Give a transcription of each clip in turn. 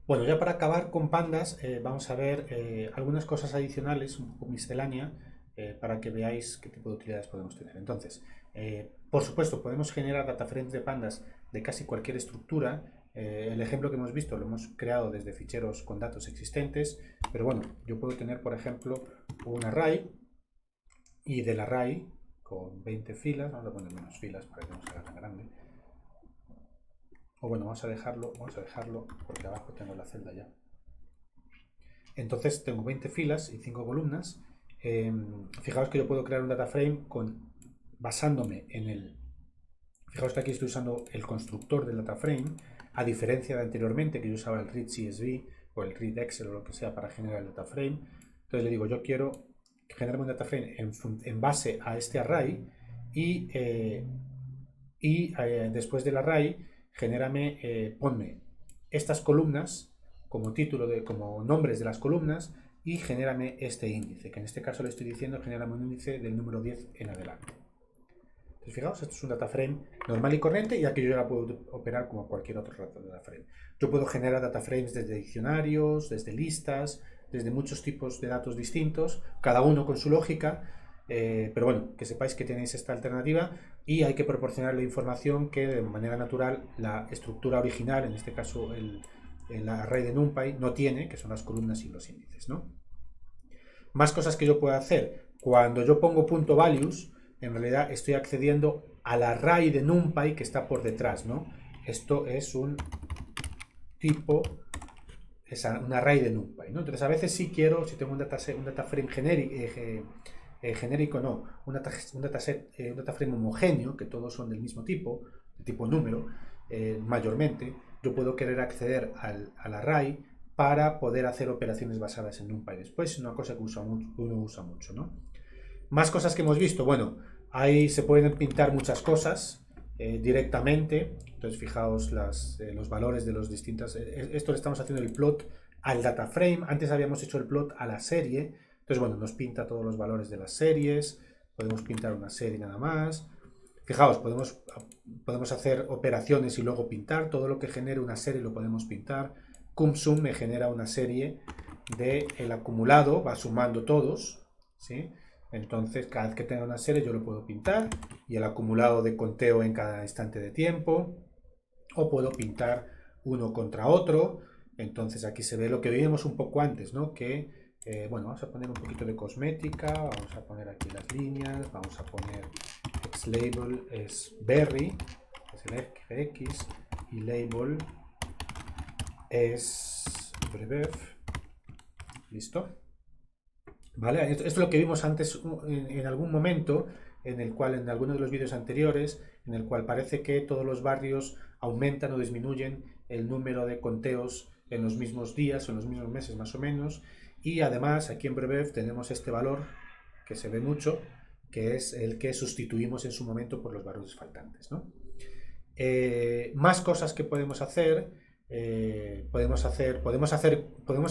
Bueno, ya para acabar con pandas, vamos a ver algunas cosas adicionales, un poco miscelánea, para que veáis qué tipo de utilidades podemos tener. Entonces, por supuesto, podemos generar data frames de pandas de casi cualquier estructura. El ejemplo que hemos visto lo hemos creado desde ficheros con datos existentes, pero bueno, yo puedo tener, por ejemplo, un array y del array con 20 filas, vamos a poner menos filas para que no se haga tan grande. O bueno, vamos a dejarlo porque abajo tengo la celda ya. Entonces tengo 20 filas y 5 columnas. Fijaos que yo puedo crear un data frame basándome en el... Fijaos que aquí estoy usando el constructor del data frame, a diferencia de anteriormente que yo usaba el read CSV o el read Excel o lo que sea para generar el data frame. Entonces le digo, yo quiero generarme un data frame en base a este array y después del array, ponme estas columnas como título como nombres de las columnas y genérame este índice, que en este caso le estoy diciendo genérame un índice del número 10 en adelante. Entonces, fijaos, esto es un data frame normal y corriente y aquí yo la puedo operar como cualquier otro data frame. Yo puedo generar data frames desde diccionarios, desde listas, desde muchos tipos de datos distintos, cada uno con su lógica, pero bueno, que sepáis que tenéis esta alternativa y hay que proporcionarle información que de manera natural la estructura original, en este caso el array de NumPy, no tiene, que son las columnas y los índices, ¿no? Más cosas que yo puedo hacer. Cuando yo pongo punto values, en realidad estoy accediendo al array de NumPy que está por detrás, ¿no? Esto es un tipo, es un array de NumPy, ¿no? Entonces a veces sí quiero, si tengo un data frame genérico, no, un data frame homogéneo, que todos son del mismo tipo, de tipo número, mayormente, yo puedo querer acceder al array para poder hacer operaciones basadas en NumPy después, es una cosa que uno usa mucho, ¿no? Más cosas que hemos visto, bueno, ahí se pueden pintar muchas cosas directamente, entonces fijaos los valores de los distintos, esto le estamos haciendo el plot al data frame, antes habíamos hecho el plot a la serie, entonces bueno, nos pinta todos los valores de las series, podemos pintar una serie nada más, fijaos, podemos hacer operaciones y luego pintar, todo lo que genere una serie lo podemos pintar, CumSum me genera una serie del acumulado, va sumando todos, ¿sí? Entonces, cada vez que tenga una serie yo lo puedo pintar y el acumulado de conteo en cada instante de tiempo. O puedo pintar uno contra otro. Entonces aquí se ve lo que vimos un poco antes, ¿no? Bueno, vamos a poner un poquito de cosmética, vamos a poner aquí las líneas, vamos a poner xlabel es berry, es el x, y label es brevev. ¿Listo? ¿Vale? Esto es lo que vimos antes en algún momento, en el cual, en alguno de los vídeos anteriores, en el cual parece que todos los barrios aumentan o disminuyen el número de conteos en los mismos días o en los mismos meses más o menos. Y además aquí en Brebev tenemos este valor que se ve mucho, que es el que sustituimos en su momento por los valores faltantes, ¿no? Más cosas que podemos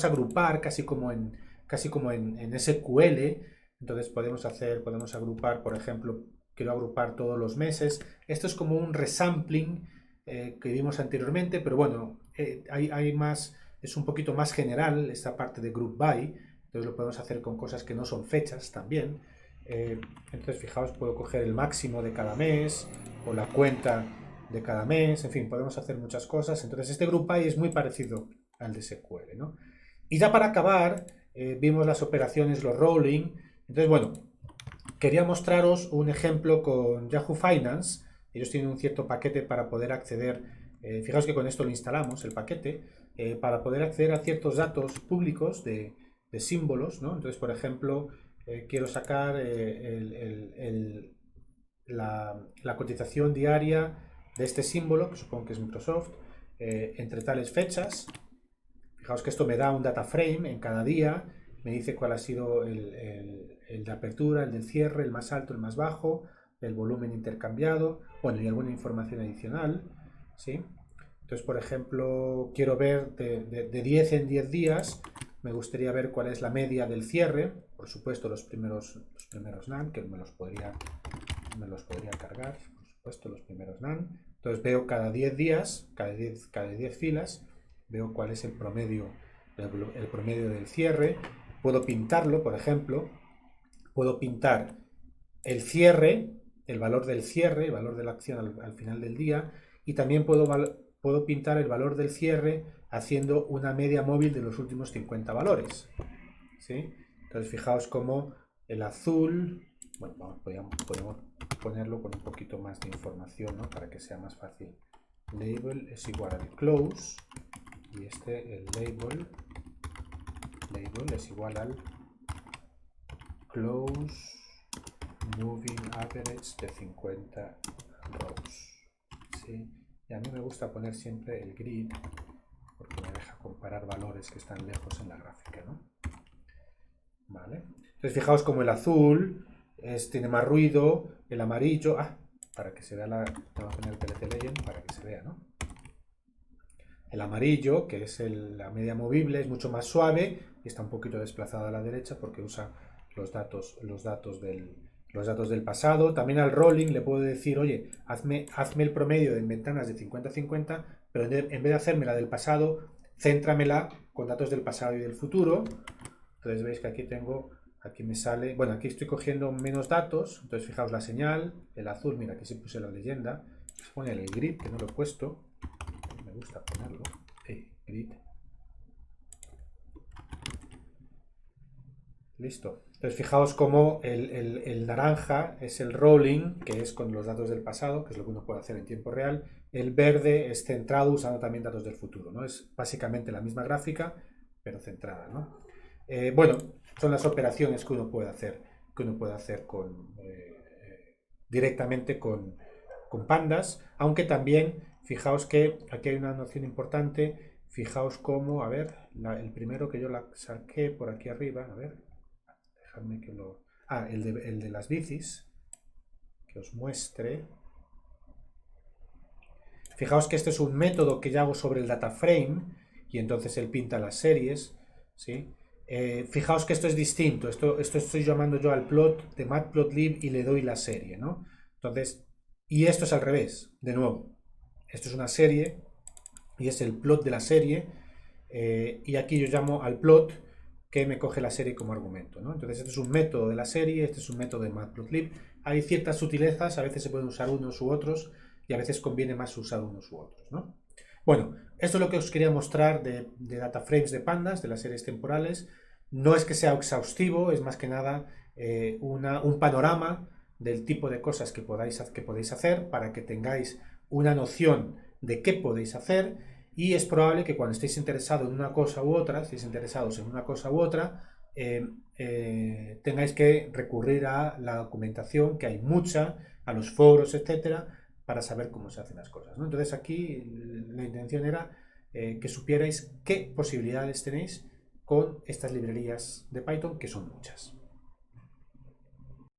agrupar casi como en SQL. Entonces podemos agrupar, por ejemplo, quiero agrupar todos los meses. Esto es como un resampling que vimos anteriormente, pero bueno, hay más, es un poquito más general esta parte de group by. Entonces lo podemos hacer con cosas que no son fechas también. Eh, entonces fijaos, puedo coger el máximo de cada mes o la cuenta de cada mes, en fin, podemos hacer muchas cosas. Entonces este group by es muy parecido al de SQL, ¿no? Y ya para acabar, vimos las operaciones, los rolling. Entonces, bueno, quería mostraros un ejemplo con Yahoo Finance. Ellos tienen un cierto paquete para poder acceder. Fijaos que con esto lo instalamos, el paquete, para poder acceder a ciertos datos públicos de símbolos, ¿no? Entonces, por ejemplo, quiero sacar la cotización diaria de este símbolo, que supongo que es Microsoft, entre tales fechas. Fijaos que esto me da un data frame en cada día, me dice cuál ha sido el de apertura, el del cierre, el más alto, el más bajo, el volumen intercambiado, bueno, y alguna información adicional, ¿sí? Entonces, por ejemplo, quiero ver de 10 en 10 días, me gustaría ver cuál es la media del cierre, por supuesto los primeros NaN, que me los podría cargar, por supuesto, los primeros NaN. Entonces veo cada 10 días, cada 10 filas, veo cuál es el promedio del cierre. Puedo pintarlo, por ejemplo, puedo pintar el cierre, el valor del cierre, el valor de la acción al final del día, y también puedo pintar el valor del cierre haciendo una media móvil de los últimos 50 valores, ¿sí? Entonces fijaos cómo el azul, bueno, podemos ponerlo con un poquito más de información, ¿no? Para que sea más fácil. Label es igual al close, y el label es igual al close moving average de 50 rows, ¿sí? Y a mí me gusta poner siempre el grid porque me deja comparar valores que están lejos en la gráfica, ¿no? Vale. Entonces fijaos como el azul tiene más ruido, el amarillo, para que se vea tengo que poner el PLC Legend para que se vea, ¿no? El amarillo, que es la media movible, es mucho más suave y está un poquito desplazada a la derecha porque usa los datos del pasado. También al rolling le puedo decir, oye, hazme el promedio de ventanas de 50-50, pero en vez de hacerme la del pasado, céntramela con datos del pasado y del futuro. Entonces veis que aquí me sale, bueno, aquí estoy cogiendo menos datos, entonces fijaos la señal, el azul, mira, aquí sí puse la leyenda, se pone el grid, que no lo he puesto, me gusta ponerlo, grid. Listo. Entonces fijaos cómo el naranja es el rolling, que es con los datos del pasado, que es lo que uno puede hacer en tiempo real. El verde es centrado usando también datos del futuro, ¿no? Es básicamente la misma gráfica, pero centrada, ¿no? Bueno, son las operaciones que uno puede hacer, directamente con pandas, aunque también fijaos que aquí hay una noción importante. Fijaos cómo, a ver, el primero que yo la saqué por aquí arriba, a ver, dejadme que lo... el de las bicis, que os muestre. Fijaos que este es un método que yo hago sobre el data frame y entonces él pinta las series, ¿sí? Fijaos que esto es distinto, esto estoy llamando yo al plot de matplotlib y le doy la serie, ¿no? Entonces, y esto es al revés, de nuevo, esto es una serie y es el plot de la serie, y aquí yo llamo al plot que me coge la serie como argumento, ¿no? Entonces este es un método de la serie, este es un método de matplotlib. Hay ciertas sutilezas, a veces se pueden usar unos u otros y a veces conviene más usar unos u otros, ¿no? Bueno, esto es lo que os quería mostrar de data frames de pandas, de las series temporales. No es que sea exhaustivo, es más que nada un panorama del tipo de cosas que podéis hacer para que tengáis una noción de qué podéis hacer, y es probable que cuando estéis interesados en una cosa u otra, tengáis que recurrir a la documentación, que hay mucha, a los foros, etcétera, para saber cómo se hacen las cosas, ¿no? Entonces aquí la intención era que supierais qué posibilidades tenéis con estas librerías de Python, que son muchas.